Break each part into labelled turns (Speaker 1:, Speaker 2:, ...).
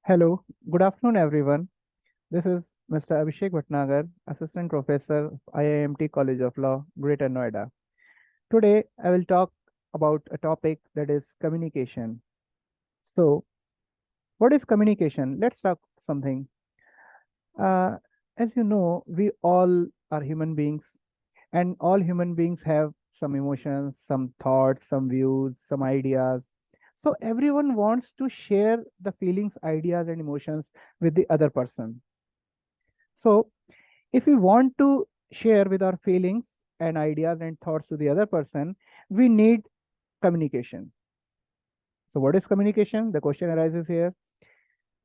Speaker 1: Hello, good afternoon, everyone. This is Mr. Abhishek Bhatnagar, Assistant Professor of IIMT College of Law, Greater Noida. Today, I will talk about a topic that is communication. So, what is communication? Let's talk something. Uh, as you know, we all are human beings, and all human beings have some emotions, some thoughts, some views, some ideas. So, everyone wants to share the feelings, ideas, and emotions with the other person. So, if we want to share with our feelings and ideas and thoughts to the other person, we need communication. So, what is communication? The question arises here.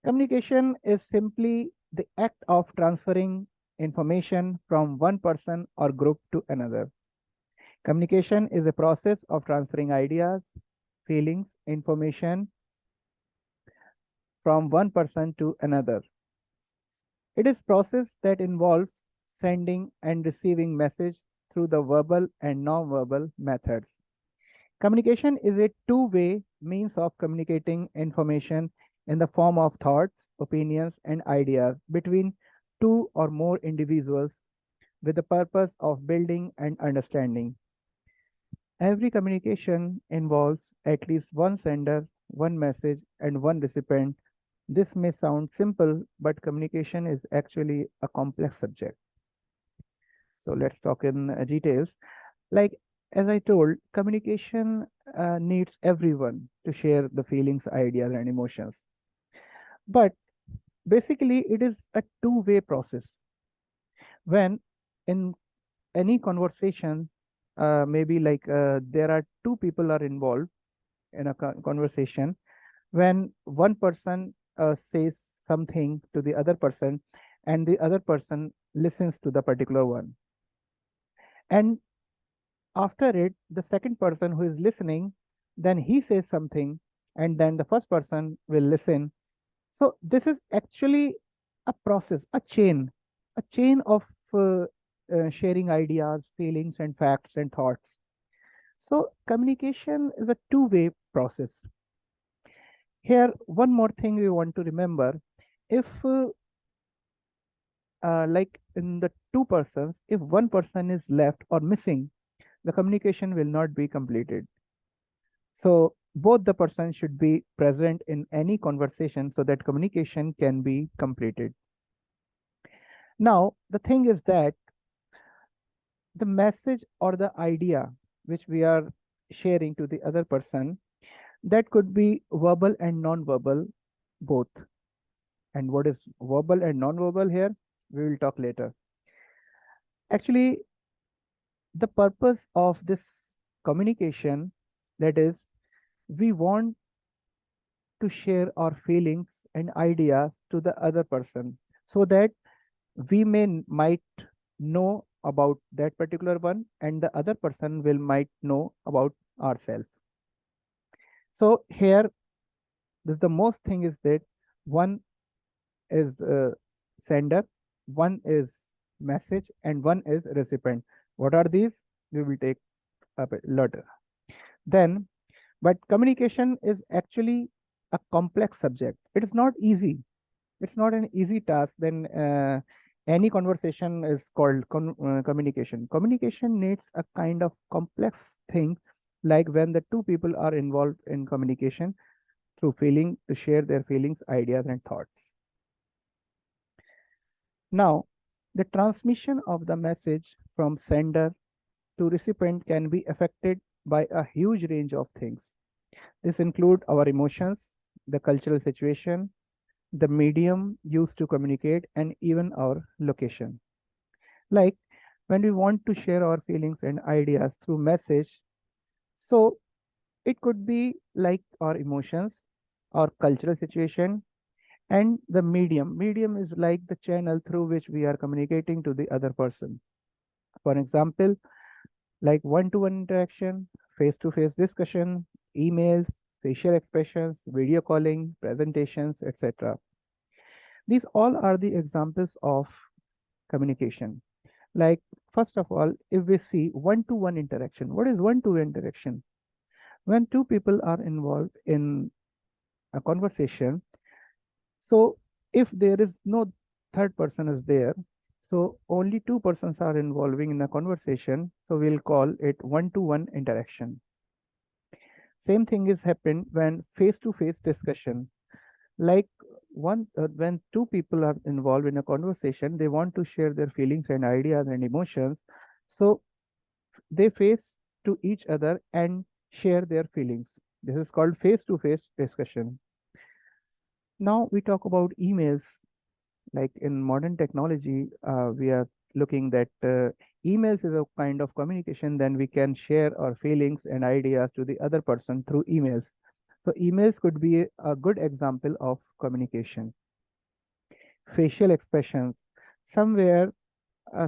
Speaker 1: Communication is simply the act of transferring information from one person or group to another. Communication is a process of transferring ideas, feelings, information from one person to another. It is process that involves sending and receiving message through the verbal and non-verbal methods. Communication is a two-way means of communicating information in the form of thoughts, opinions, and ideas between two or more individuals with the purpose of building and understanding. Every communication involves at least one sender, one message, and one recipient. This may sound simple, but communication is actually a complex subject. So let's talk in details. Like as I told, communication needs everyone to share the feelings, ideas, and emotions. But basically, it is a two-way process. When in any conversation, maybe there are two people are involved in a conversation. When one person says something to the other person, and the other person listens to the particular one, and after it the second person who is listening, then he says something, and then the first person will listen. So this is actually a process, a chain of sharing ideas, feelings, and facts and thoughts. So communication is a two-way process. Here one more thing we want to remember. If like in the two persons, if one person is left or missing, the communication will not be completed. So both the person should be present in any conversation so that communication can be completed. Now, the thing is that the message or the idea which we are sharing to the other person, that could be verbal and non-verbal both. And what is verbal and non-verbal here? We will talk later. Actually, the purpose of this communication, that is, we want to share our feelings and ideas to the other person so that we might know about that particular one, and the other person will might know about ourselves. So here the most thing is that one is sender, one is message, and one is recipient. What are these? We will take up later. Then, but communication is actually a complex subject. It is not easy. It's not an easy task. Then any conversation is called communication. Communication needs a kind of complex thing, like when the two people are involved in communication through feeling to share their feelings, ideas, and thoughts. Now, the transmission of the message from sender to recipient can be affected by a huge range of things. This include our emotions, the cultural situation, the medium used to communicate, and even our location. Like when we want to share our feelings and ideas through message, so it could be like our emotions, our cultural situation, and the medium. Medium is like the channel through which we are communicating to the other person. For example, like one-to-one interaction, face-to-face discussion, emails, facial expressions, video calling, presentations, etc. These all are the examples of communication. Like, first of all, if we see one-to-one interaction, what is one-to-one interaction? When two people are involved in a conversation, So if there is no third person is there, so only two persons are involving in a conversation, so we'll call it one-to-one interaction. Same thing is happened when face-to-face discussion. Like when two people are involved in a conversation, they want to share their feelings and ideas and emotions. So they face to each other and share their feelings. This is called face-to-face discussion. Now we talk about emails. Like in modern technology, we are looking that emails is a kind of communication. Then we can share our feelings and ideas to the other person through emails. So emails could be a good example of communication. Facial expressions. Somewhere,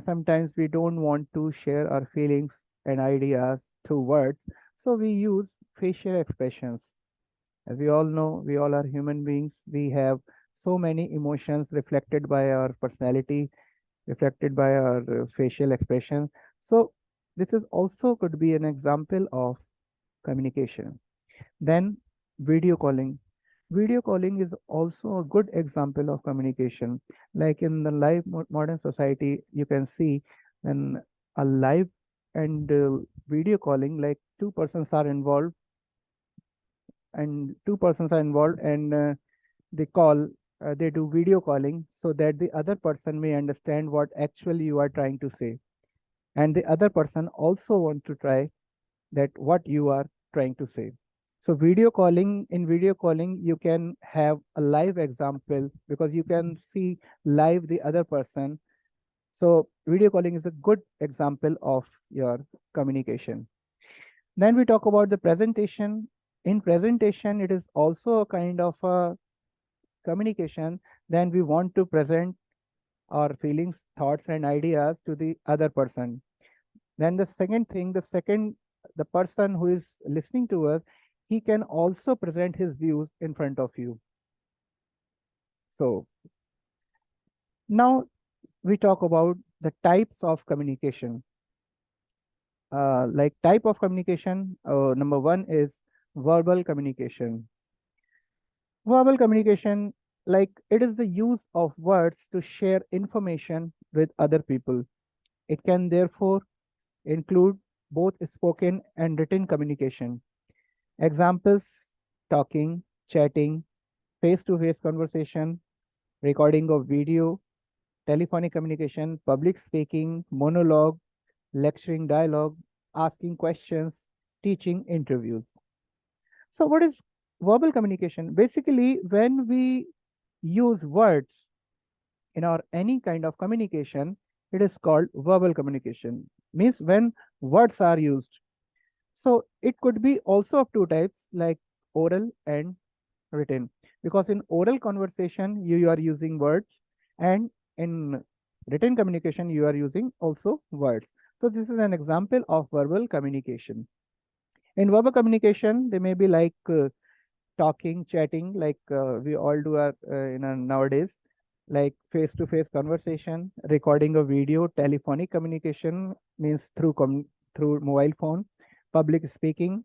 Speaker 1: sometimes we don't want to share our feelings and ideas through words, so we use facial expressions. As we all know, we all are human beings. We have so many emotions reflected by our personality, reflected by our facial expression. So this is also could be an example of communication. Then video calling. Video calling is also a good example of communication. Like in the live modern society, you can see when a live and video calling, like two persons are involved and they call, they do video calling so that the other person may understand what actually you are trying to say, and the other person also want to try that what you are trying to say. So in video calling, you can have a live example because you can see live the other person. So video calling is a good example of your communication. Then we talk about the presentation. In presentation, it is also a kind of a communication. Then we want to present our feelings, thoughts, and ideas to the other person. Then the second thing, the person who is listening to us, he can also present his views in front of you. So now we talk about the types of communication. Like type of communication, number one is verbal communication. Verbal communication, like it is the use of words to share information with other people. It can therefore include both spoken and written communication. Examples: talking, chatting, face to face conversation, recording of video, telephonic communication, public speaking, monologue, lecturing dialogue, asking questions, teaching interviews. So, what is verbal communication? Basically, when we use words in our any kind of communication, it is called verbal communication. Means when words are used. So it could be also of two types, like oral and written. Because in oral conversation, you are using words, and in written communication, you are using also words. So this is an example of verbal communication. In verbal communication, they may be like talking, chatting, like we all do nowadays, like face-to-face conversation, recording a video, telephonic communication means through mobile phone, public speaking,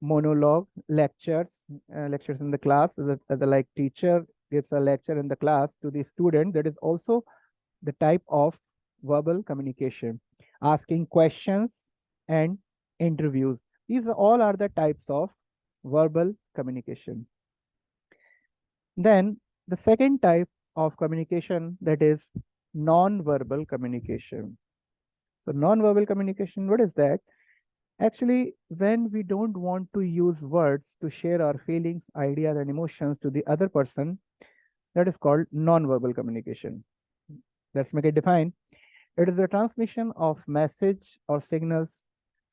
Speaker 1: monologue, lectures in the class. The like teacher gives a lecture in the class to the student. That is also the type of verbal communication. Asking questions and interviews. These all are the types of verbal communication. Then the second type of communication, that is non-verbal communication. So non-verbal communication, what is that? Actually, when we don't want to use words to share our feelings, ideas, and emotions to the other person, that is called non-verbal communication. Let's make it define. It is the transmission of message or signals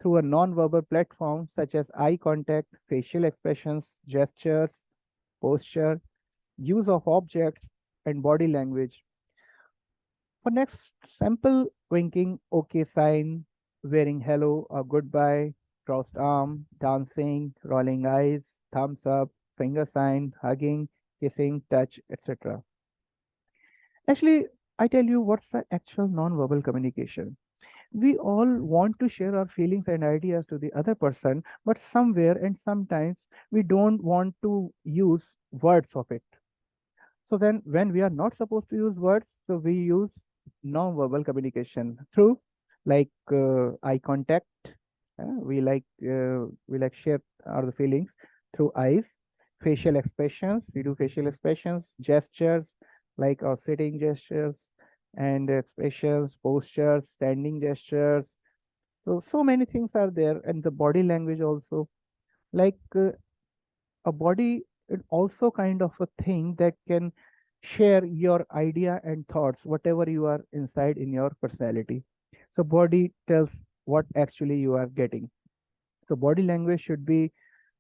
Speaker 1: through a non-verbal platform such as eye contact, facial expressions, gestures, posture, use of objects, and body language. For next sample, winking, okay sign, wearing hello or goodbye, crossed arm, dancing, rolling eyes, thumbs up, finger sign, hugging, kissing, touch, etc. Actually, I tell you what's the actual non-verbal communication. We all want to share our feelings and ideas to the other person, but somewhere and sometimes we don't want to use words of it. So then when we are not supposed to use words, so we use non-verbal communication through like eye contact. We like share our feelings through eyes, facial expressions. We do facial expressions, gestures like our sitting gestures and expressions, postures, standing gestures. So many things are there, and the body language also. Like a body is also kind of a thing that can share your idea and thoughts, whatever you are inside in your personality. So body tells what actually you are getting. So body language should be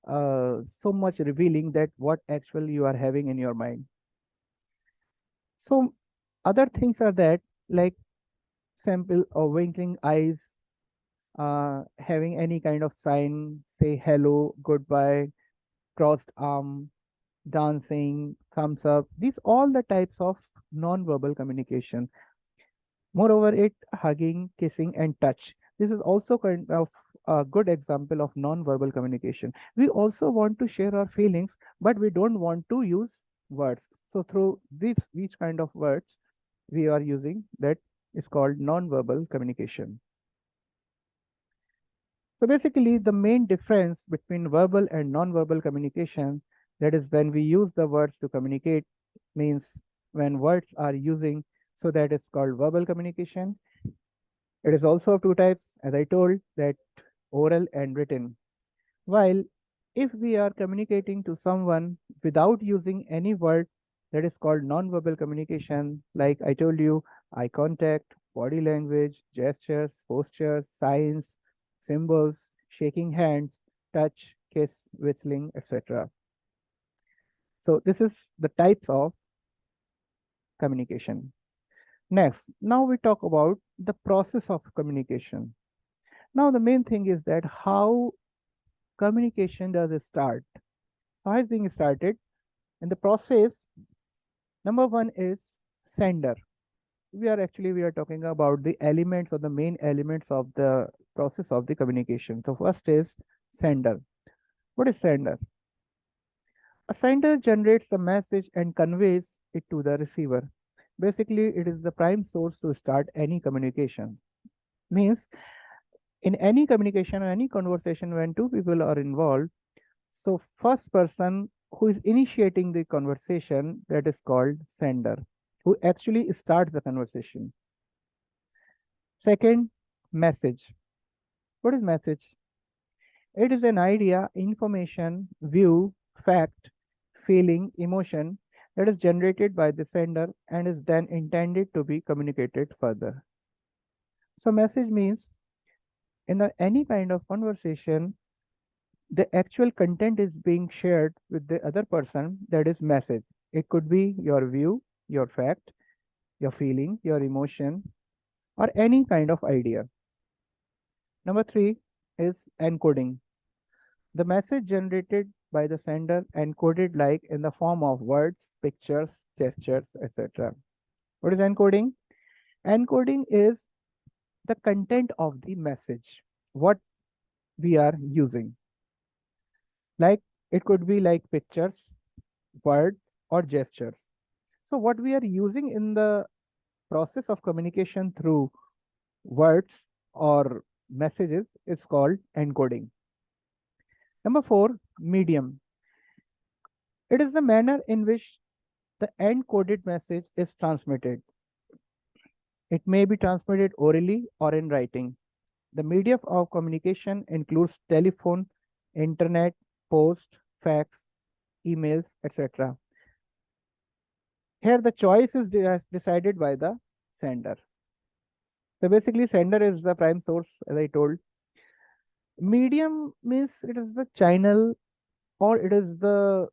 Speaker 1: so much revealing that what actually you are having in your mind. So other things are that like simple or winking eyes, having any kind of sign, say hello, goodbye, crossed arm, dancing, thumbs up. These all the types of non-verbal communication. Moreover, it hugging, kissing, and touch. This is also kind of a good example of non-verbal communication. We also want to share our feelings, but we don't want to use words. So through these kind of words we are using, that is called non-verbal communication. So basically, the main difference between verbal and non-verbal communication, that is when we use the words to communicate, means when words are using, so that is called verbal communication. It is also of two types, as I told, that oral and written. While if we are communicating to someone without using any word, that is called non-verbal communication. Like I told you, eye contact, body language, gestures, postures, signs, symbols, shaking hands, touch, kiss, whistling, etc. So this is the types of communication. Next, now we talk about the process of communication. Now the main thing is that how communication does it start? How is being started? In the process, number one is sender. We are talking about the elements or the main elements of the process of the communication. So first is sender. What is sender? A sender generates a message and conveys it to the receiver. Basically, it is the prime source to start any communication. Means in any communication or any conversation when two people are involved, so first person who is initiating the conversation, that is called sender, who actually starts the conversation. Second, message. What is message? It is an idea, information, view, fact, feeling, emotion that is generated by the sender and is then intended to be communicated further. So message means in any kind of conversation, the actual content is being shared with the other person, that is message. It could be your view, your fact, your feeling, your emotion, or any kind of idea. Number three is encoding. The message generated by the sender encoded like in the form of words, pictures, gestures, etc. What is encoding? Encoding is the content of the message, what we are using. Like it could be like pictures, words, or gestures. So what we are using in the process of communication through words or messages is called encoding. Number four, medium. It is the manner in which the encoded message is transmitted. It may be transmitted orally or in writing. The medium of communication includes telephone, internet, post, fax, emails, etc. Here the choice is decided by the sender. So basically sender is the prime source, as I told. Medium means it is the channel, or it is the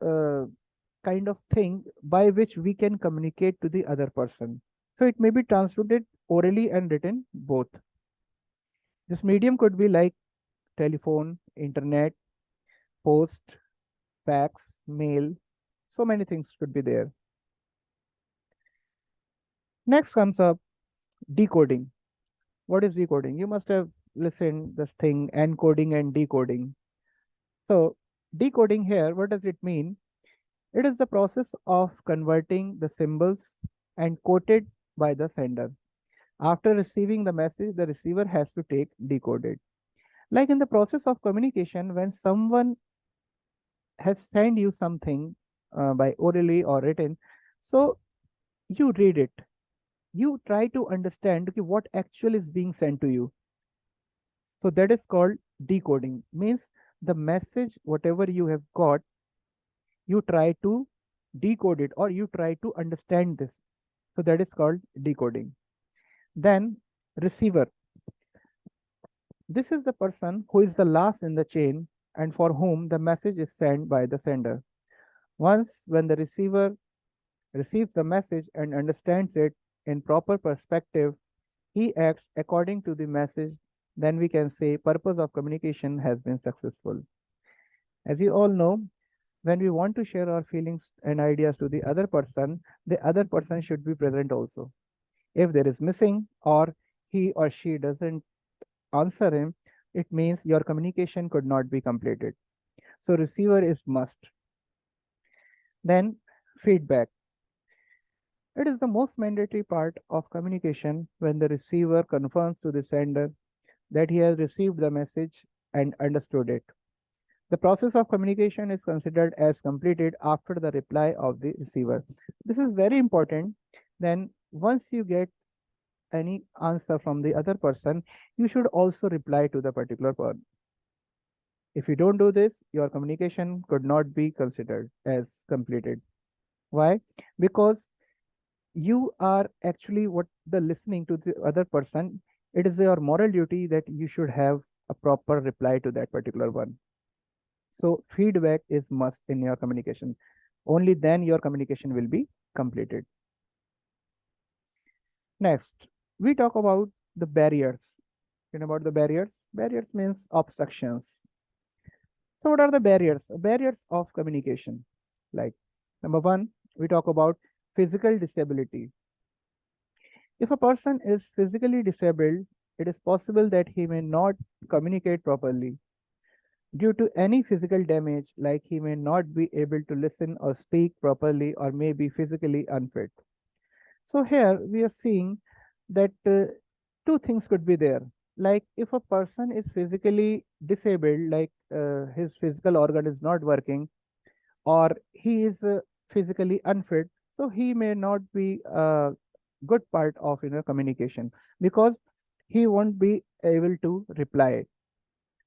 Speaker 1: uh, kind of thing by which we can communicate to the other person. So it may be transmitted orally and written both. This medium could be like telephone, internet, post, fax, mail. So many things could be there. Next comes up decoding. What is decoding? You must have listened this thing, encoding and decoding. So decoding here, what does it mean? It is the process of converting the symbols and quoted by the sender. After receiving the message, the receiver has to take decoded. Like in the process of communication, when someone has sent you something by orally or written, so you read it. You try to understand, okay, what actually is being sent to you. So that is called decoding. Means the message, whatever you have got, you try to decode it or you try to understand this. So that is called decoding. Then receiver. This is the person who is the last in the chain and for whom the message is sent by the sender. Once when the receiver receives the message and understands it in proper perspective, he acts according to the message, then we can say purpose of communication has been successful. As you all know, when we want to share our feelings and ideas to the other person should be present also. If there is missing or he or she doesn't answer him, it means your communication could not be completed. So receiver is must. Then feedback. It is the most mandatory part of communication when the receiver confirms to the sender that he has received the message and understood it. The process of communication is considered as completed after the reply of the receiver. This is very important. Then, once you get any answer from the other person, you should also reply to the particular one. If you don't do this, your communication could not be considered as completed. Why? Because you are actually what the listening to the other person. It is your moral duty that you should have a proper reply to that particular one. So feedback is must in your communication. Only then your communication will be completed. Next, we talk about the barriers. You know about the barriers? Barriers means obstructions. So what are the barriers? Barriers of communication. Like number one, we talk about physical disability. If a person is physically disabled, it is possible that he may not communicate properly due to any physical damage, like he may not be able to listen or speak properly or may be physically unfit. So here we are seeing that two things could be there. Like if a person is physically disabled, like his physical organ is not working, or he is physically unfit, so he may not be a good part of communication because he won't be able to reply.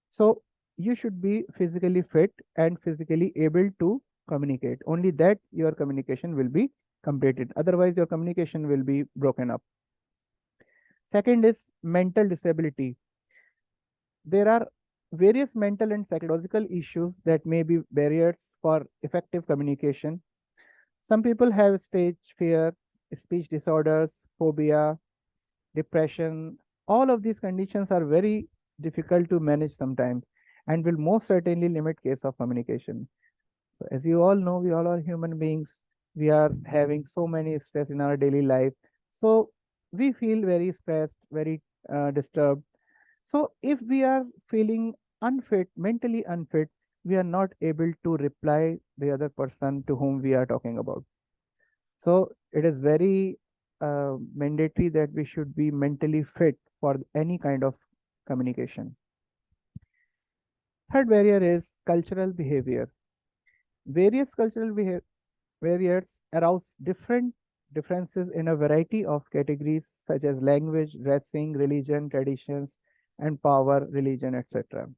Speaker 1: So you should be physically fit and physically able to communicate. Only that your communication will be completed. Otherwise, your communication will be broken up. Second is mental disability. There are various mental and psychological issues that may be barriers for effective communication. Some people have stage fear, speech disorders, phobia, depression. All of these conditions are very difficult to manage sometimes and will most certainly limit case of communication. So as you all know, we all are human beings. We are having so many stress in our daily life. So we feel very stressed, very disturbed. So if we are feeling unfit, mentally unfit, we are not able to reply the other person to whom we are talking about. So it is very mandatory that we should be mentally fit for any kind of communication. Third barrier is cultural behavior. Various barriers arouse different differences in a variety of categories such as language, dressing, religion, traditions, and power, religion, etc.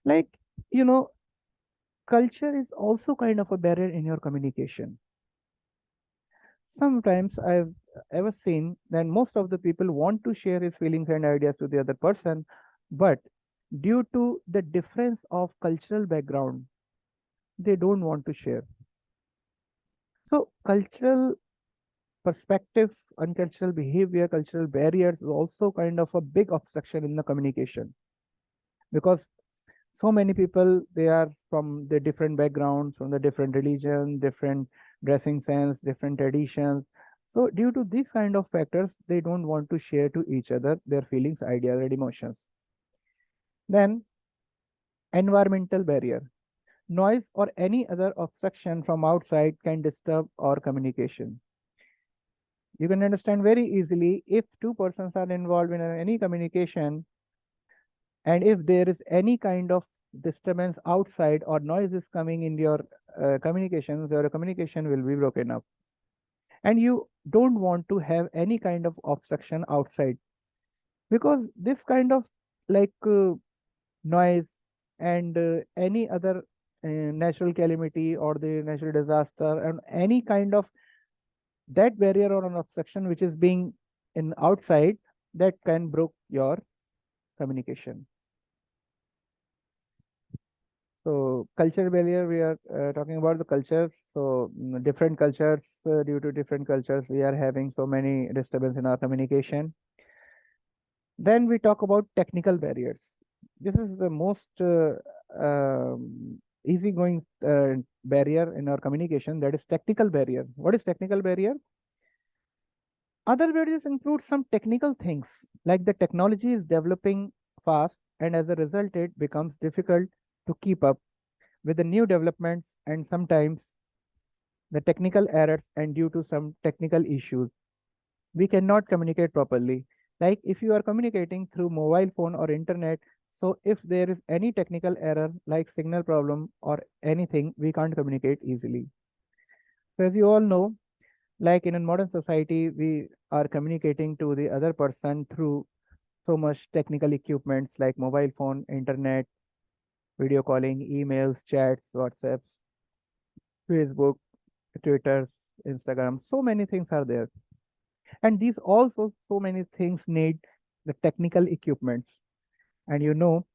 Speaker 1: Like, you know, culture is also kind of a barrier in your communication. Sometimes I've ever seen that most of the people want to share his feelings and ideas to the other person, but due to the difference of cultural background, they don't want to share. So, cultural perspective and cultural behavior, cultural barriers is also kind of a big obstruction in the communication because so many people they are from the different backgrounds, from the different religion, different dressing sense, different traditions. So due to these kind of factors, they don't want to share to each other their feelings, ideas, and emotions. Then environmental barrier. Noise or any other obstruction from outside can disturb our communication. You can understand very easily if two persons are involved in any communication, and if there is any kind of disturbance outside or noise is coming in your communications, your communication will be broken up. And you don't want to have any kind of obstruction outside, because this kind of like noise and any other natural calamity or the natural disaster and any kind of that barrier or an obstruction which is being in outside, that can broke your communication. So culture barrier, we are talking about the cultures. So different cultures, due to different cultures, we are having so many disturbance in our communication. Then we talk about technical barriers. This is the most easygoing barrier in our communication. That is technical barrier. What is technical barrier? Other barriers include some technical things, like the technology is developing fast, and as a result, it becomes difficult to keep up with the new developments, and sometimes the technical errors, and due to some technical issues we cannot communicate properly. Like if you are communicating through mobile phone or internet, so if there is any technical error like signal problem or anything, we can't communicate easily. So as you all know, like in a modern society, we are communicating to the other person through so much technical equipments like mobile phone, internet, video calling, emails, chats, WhatsApps, Facebook, Twitter, Instagram. So many things are there. And these also so many things need the technical equipments. And you know,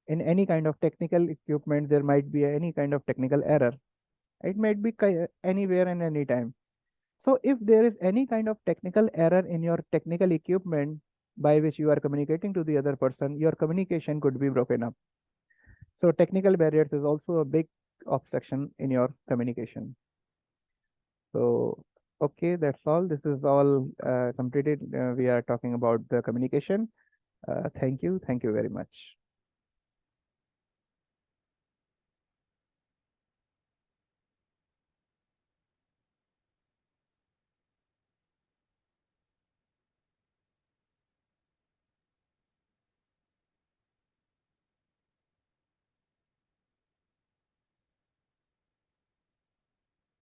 Speaker 1: in any kind of technical equipment, there might be any kind of technical error. It might be anywhere and anytime. So if there is any kind of technical error in your technical equipment by which you are communicating to the other person, your communication could be broken up. So technical barriers is also a big obstruction in your communication. So, okay, that's all. This is all completed. We are talking about the communication. Thank you. Thank you very much.